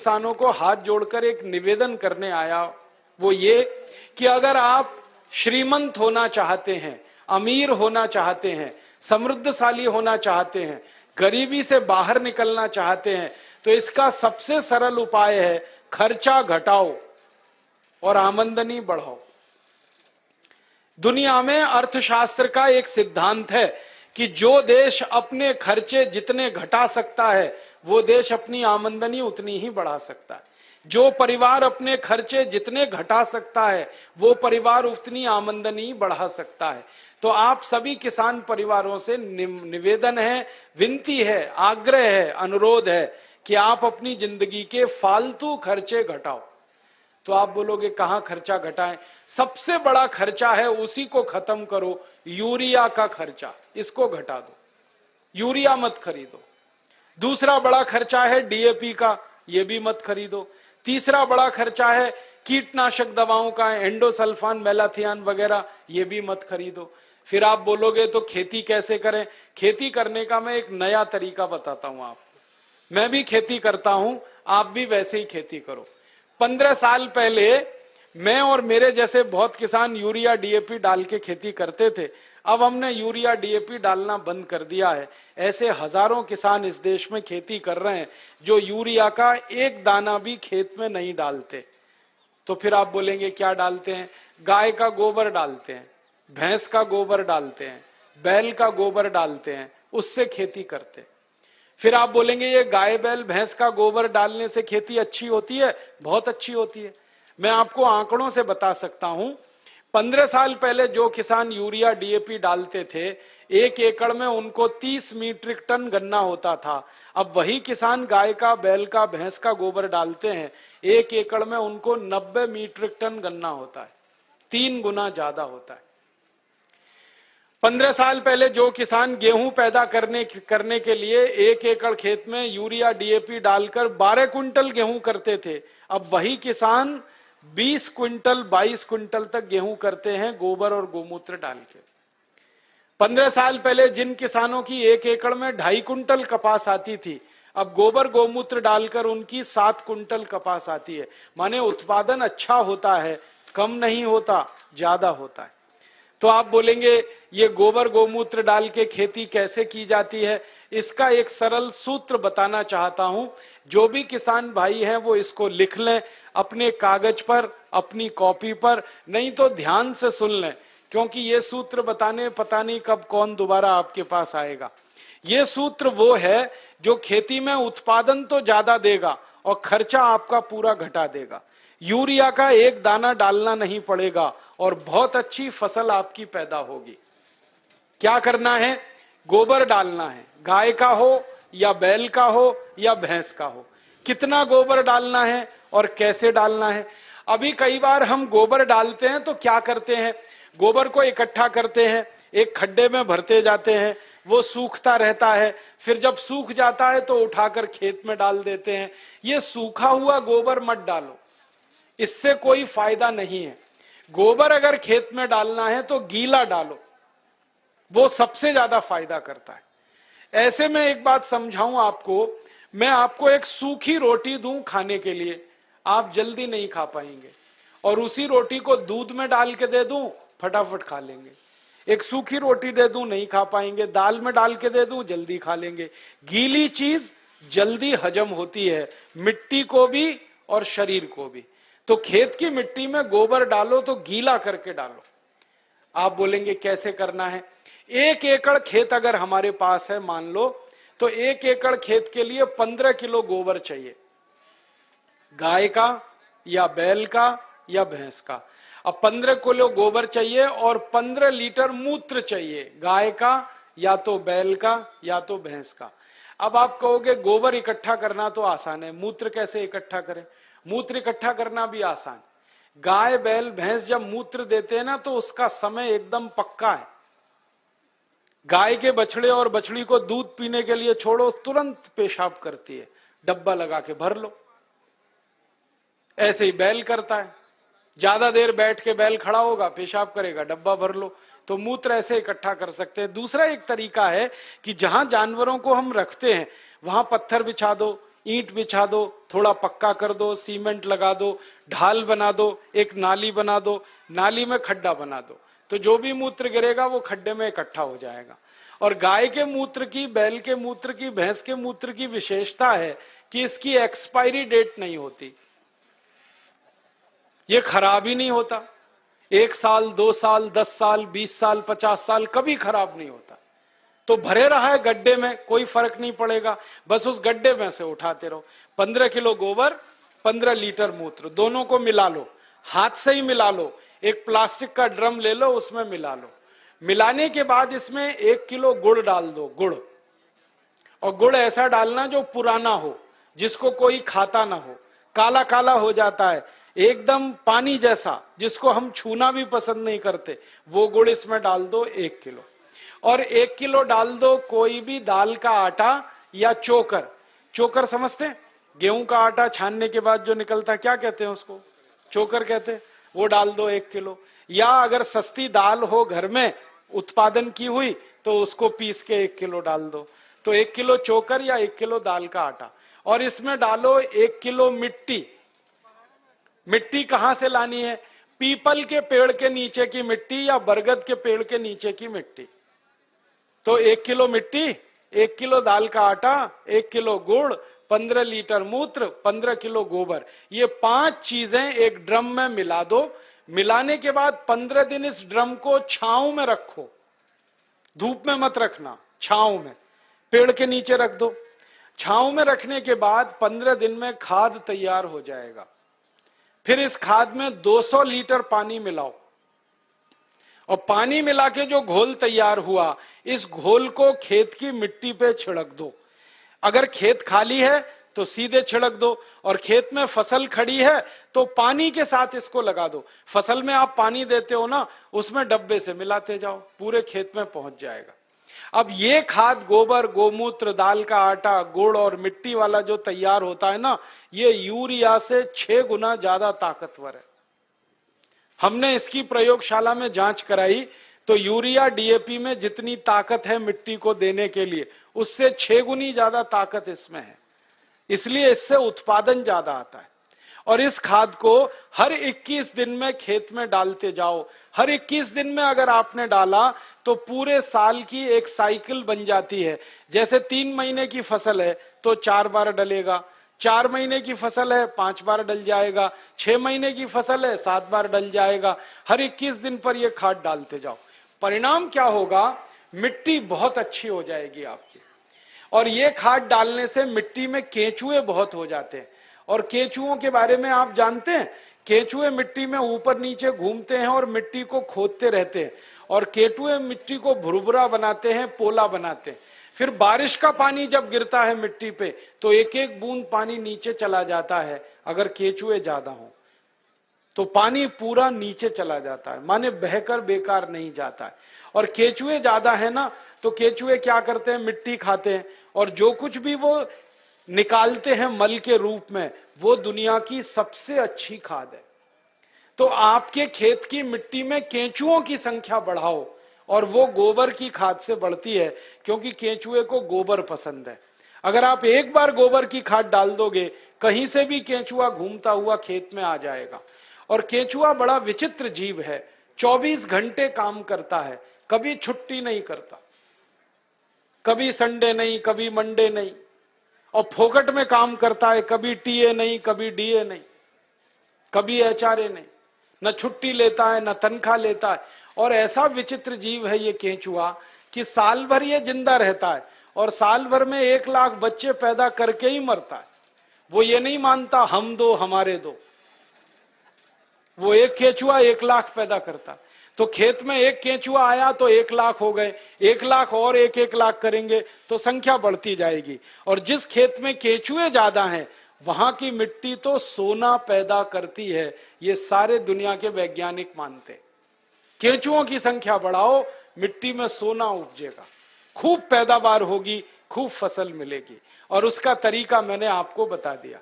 किसानों को हाथ जोड़कर एक निवेदन करने आया, वो ये कि अगर आप श्रीमंत होना चाहते हैं, अमीर होना चाहते हैं, समृद्धशाली होना चाहते हैं, गरीबी से बाहर निकलना चाहते हैं, तो इसका सबसे सरल उपाय है खर्चा घटाओ और आमदनी बढ़ाओ। दुनिया में अर्थशास्त्र का एक सिद्धांत है कि जो देश अपने खर्चे जितने घटा सकता है वो देश अपनी आमदनी उतनी ही बढ़ा सकता है। जो परिवार अपने खर्चे जितने घटा सकता है वो परिवार उतनी आमदनी बढ़ा सकता है। तो आप सभी किसान परिवारों से निवेदन है, विनती है, आग्रह है, अनुरोध है कि आप अपनी जिंदगी के फालतू खर्चे घटाओ। तो आप बोलोगे कहां खर्चा घटाएं? सबसे बड़ा खर्चा है, उसी को खत्म करो, यूरिया का खर्चा, इसको घटा दो, यूरिया मत खरीदो। दूसरा बड़ा खर्चा है डीएपी का, ये भी मत खरीदो। तीसरा बड़ा खर्चा है कीटनाशक दवाओं का, एंडोसल्फान, मेलाथियान वगैरह, ये भी मत खरीदो। फिर आप बोलोगे तो खेती कैसे करें? खेती करने का मैं एक नया तरीका बताता हूं आपको। मैं भी खेती करता हूं, आप भी वैसे ही खेती करो। 15 साल पहले मैं और मेरे जैसे बहुत किसान यूरिया डीएपी डाल के खेती करते थे। अब हमने यूरिया डीएपी डालना बंद कर दिया है। ऐसे हजारों किसान इस देश में खेती कर रहे हैं जो यूरिया का एक दाना भी खेत में नहीं डालते। तो फिर आप बोलेंगे क्या डालते हैं? गाय का गोबर डालते हैं, भैंस का गोबर डालते हैं, बैल का गोबर डालते हैं, उससे खेती करते हैं। फिर आप बोलेंगे ये गाय बैल भैंस का गोबर डालने से खेती अच्छी होती है? बहुत अच्छी होती है। मैं आपको आंकड़ों से बता सकता हूं। 15 साल पहले जो किसान यूरिया डीएपी डालते थे, 1 एकड़ में उनको 30 मीट्रिक टन गन्ना होता था। अब वही किसान गाय का, बैल का, भैंस का गोबर डालते हैं, 1 एकड़ में उनको 90 मीट्रिक टन गन्ना होता है, 3 गुना ज्यादा होता है। 15 साल पहले जो किसान गेहूं पैदा करने के लिए 1 एकड़ खेत में यूरिया डीएपी डालकर 12 क्विंटल गेहूं करते थे, अब वही किसान 20 क्विंटल 22 क्विंटल तक गेहूं करते हैं गोबर और गोमूत्र डाल के। 15 साल पहले जिन किसानों की 1 एकड़ में 2.5 क्विंटल कपास आती थी, अब गोबर गोमूत्र डालकर उनकी 7 क्विंटल कपास आती है। माने उत्पादन अच्छा होता है, कम नहीं होता, ज्यादा होता है। तो आप बोलेंगे ये गोबर गोमूत्र डाल के खेती कैसे की जाती है? इसका एक सरल सूत्र बताना चाहता हूं। जो भी किसान भाई हैं वो इसको लिख लें अपने कागज पर, अपनी कॉपी पर, नहीं तो ध्यान से सुन लें, क्योंकि ये सूत्र बताने पता नहीं कब कौन दोबारा आपके पास आएगा। ये सूत्र वो है जो खेती में उत्पादन तो ज्यादा देगा और खर्चा आपका पूरा घटा देगा। यूरिया का एक दाना डालना नहीं पड़ेगा और बहुत अच्छी फसल आपकी पैदा होगी। क्या करना है? गोबर डालना है, गाय का हो या बैल का हो या भैंस का हो। कितना गोबर डालना है और कैसे डालना है? अभी कई बार हम गोबर डालते हैं तो क्या करते हैं, गोबर को इकट्ठा करते हैं, एक खड्डे में भरते जाते हैं, वो सूखता रहता है, फिर जब सूख जाता है तो उठाकर खेत में डाल देते हैं। ये सूखा हुआ गोबर मत डालो, इससे कोई फायदा नहीं है। गोबर अगर खेत में डालना है तो गीला डालो, वो सबसे ज्यादा फायदा करता है। ऐसे में एक बात समझाऊं आपको, मैं आपको एक सूखी रोटी दूं खाने के लिए, आप जल्दी नहीं खा पाएंगे, और उसी रोटी को दूध में डाल के दे दूं, फटाफट खा लेंगे। एक सूखी रोटी दे दूं, नहीं खा पाएंगे, दाल में डाल के दे दूं, जल्दी खा लेंगे। गीली चीज जल्दी हजम होती है, मिट्टी को भी और शरीर को भी। तो खेत की मिट्टी में गोबर डालो तो गीला करके डालो। आप बोलेंगे कैसे करना है? 1 एकड़ खेत अगर हमारे पास है मान लो, तो 1 एकड़ खेत के लिए 15 किलो गोबर चाहिए, गाय का या बैल का या भैंस का। अब 15 किलो गोबर चाहिए और 15 लीटर मूत्र चाहिए, गाय का या तो बैल का या तो भैंस का। अब आप कहोगे गोबर इकट्ठा करना तो आसान है, मूत्र कैसे इकट्ठा करें? मूत्र इकट्ठा करना भी आसान। गाय बैल भैंस जब मूत्र देते हैं ना तो उसका समय एकदम पक्का है। गाय के बछड़े और बछड़ी को दूध पीने के लिए छोड़ो, तुरंत पेशाब करती है, डब्बा लगा के भर लो। ऐसे ही बैल करता है, ज्यादा देर बैठ के बैल खड़ा होगा, पेशाब करेगा, डब्बा भर लो। तो मूत्र ऐसे इकट्ठा कर सकते हैं। दूसरा एक तरीका है कि जहां जानवरों को हम रखते हैं वहां पत्थर बिछा दो, ईंट बिछा दो, थोड़ा पक्का कर दो, सीमेंट लगा दो, ढाल बना दो, एक नाली बना दो, नाली में खड्डा बना दो, तो जो भी मूत्र गिरेगा वो खड्डे में इकट्ठा हो जाएगा। और गाय के मूत्र की, बैल के मूत्र की, भैंस के मूत्र की विशेषता है कि इसकी एक्सपायरी डेट नहीं होती, ये खराब ही नहीं होता। 1 साल, 2 साल, 10 साल, 20 साल, 50 साल कभी खराब नहीं होता। तो भरे रहा है गड्ढे में, कोई फर्क नहीं पड़ेगा, बस उस गड्ढे में से उठाते रहो। 15 किलो गोबर, 15 लीटर मूत्र, दोनों को मिला लो, हाथ से ही मिला लो। एक प्लास्टिक का ड्रम ले लो, उसमें मिला लो। मिलाने के बाद इसमें 1 किलो गुड़ डाल दो, गुड़। और गुड़ ऐसा डालना जो पुराना हो, जिसको कोई खाता ना हो, काला काला हो जाता है एकदम पानी जैसा, जिसको हम छूना भी पसंद नहीं करते, वो गुड़ इसमें डाल दो 1 किलो। और 1 किलो डाल दो कोई भी दाल का आटा या चोकर। चोकर समझते हैं? गेहूं का आटा छानने के बाद जो निकलता है, क्या कहते हैं उसको? चोकर कहते हैं। वो डाल दो 1 किलो। या अगर सस्ती दाल हो घर में उत्पादन की हुई, तो उसको पीस के 1 किलो डाल दो। तो 1 किलो चोकर या 1 किलो दाल का आटा। और इसमें डालो 1 किलो मिट्टी। मिट्टी कहां से लानी है? पीपल के पेड़ के नीचे की मिट्टी या बरगद के पेड़ के नीचे की मिट्टी। तो 1 किलो मिट्टी, 1 किलो दाल का आटा, 1 किलो गुड़, 15 लीटर मूत्र, 15 किलो गोबर, ये 5 चीजें एक ड्रम में मिला दो। मिलाने के बाद 15 दिन इस ड्रम को छांव में रखो, धूप में मत रखना, छांव में, पेड़ के नीचे रख दो। छांव में रखने के बाद 15 दिन में खाद तैयार हो जाएगा। फिर इस खाद में 200 लीटर पानी मिलाओ, और पानी मिला के जो घोल तैयार हुआ, इस घोल को खेत की मिट्टी पे छिड़क दो। अगर खेत खाली है तो सीधे छिड़क दो, और खेत में फसल खड़ी है तो पानी के साथ इसको लगा दो। फसल में आप पानी देते हो ना, उसमें डब्बे से मिलाते जाओ, पूरे खेत में पहुंच जाएगा। अब ये खाद, गोबर, गोमूत्र, दाल का आटा, गुड़ और मिट्टी वाला जो तैयार होता है ना, ये यूरिया से 6 गुना ज्यादा ताकतवर है। हमने इसकी प्रयोगशाला में जांच कराई, तो यूरिया डीएपी में जितनी ताकत है मिट्टी को देने के लिए, उससे 6 गुनी ज्यादा ताकत इसमें है, इसलिए इससे उत्पादन ज्यादा आता है। और इस खाद को हर 21 दिन में खेत में डालते जाओ। हर 21 दिन में अगर आपने डाला तो पूरे साल की एक साइकिल बन जाती है। जैसे 3 महीने की फसल है तो 4 बार डलेगा, 4 महीने की फसल है 5 बार डल जाएगा, 6 महीने की फसल है 7 बार डल जाएगा। हर 21 दिन पर यह खाद डालते जाओ। परिणाम क्या होगा? मिट्टी बहुत अच्छी हो जाएगी आपकी। और ये खाद डालने से मिट्टी में केंचुए बहुत हो जाते हैं। और केंचुओं के बारे में आप जानते हैं? केंचुए मिट्टी में ऊपर नीचे घूमते हैं और मिट्टी को खोदते रहते हैं, और केंचुए मिट्टी को भुरभुरा बनाते हैं, पोला बनाते हैं। फिर बारिश का पानी जब गिरता है मिट्टी पे, तो एक एक बूंद पानी नीचे चला जाता है। अगर केंचुए ज्यादा हो तो पानी पूरा नीचे चला जाता है, माने बहकर बेकार नहीं जाता है। और केंचुए ज्यादा है ना, तो केंचुए क्या करते हैं? मिट्टी खाते हैं, और जो कुछ भी वो निकालते हैं मल के रूप में, वो दुनिया की सबसे अच्छी खाद है। तो आपके खेत की मिट्टी में केंचुओं की संख्या बढ़ाओ, और वो गोबर की खाद से बढ़ती है, क्योंकि केंचुए को गोबर पसंद है। अगर आप एक बार गोबर की खाद डाल दोगे, कहीं से भी केंचुआ घूमता हुआ खेत में आ जाएगा। और केंचुआ बड़ा विचित्र जीव है, 24 घंटे काम करता है, कभी छुट्टी नहीं करता, कभी संडे नहीं, कभी मंडे नहीं, और फोकट में काम करता है, कभी टीए नहीं, कभी डीए नहीं, कभी एचआरए नहीं, न छुट्टी लेता है न तनख्वाह लेता है। और ऐसा विचित्र जीव है ये केंचुआ कि साल भर ये जिंदा रहता है, और साल भर में 1 लाख बच्चे पैदा करके ही मरता है। वो ये नहीं मानता हम दो हमारे दो, वो एक केंचुआ 1 लाख पैदा करता। तो खेत में एक केंचुआ आया तो 1 लाख हो गए, 1 लाख और 1-1 लाख करेंगे तो संख्या बढ़ती जाएगी। और जिस खेत में केंचुए ज्यादा हैं, वहां की मिट्टी तो सोना पैदा करती है, ये सारे दुनिया के वैज्ञानिक मानते। केंचुओं की संख्या बढ़ाओ, मिट्टी में सोना उपजेगा, खूब पैदावार होगी, खूब फसल मिलेगी। और उसका तरीका मैंने आपको बता दिया।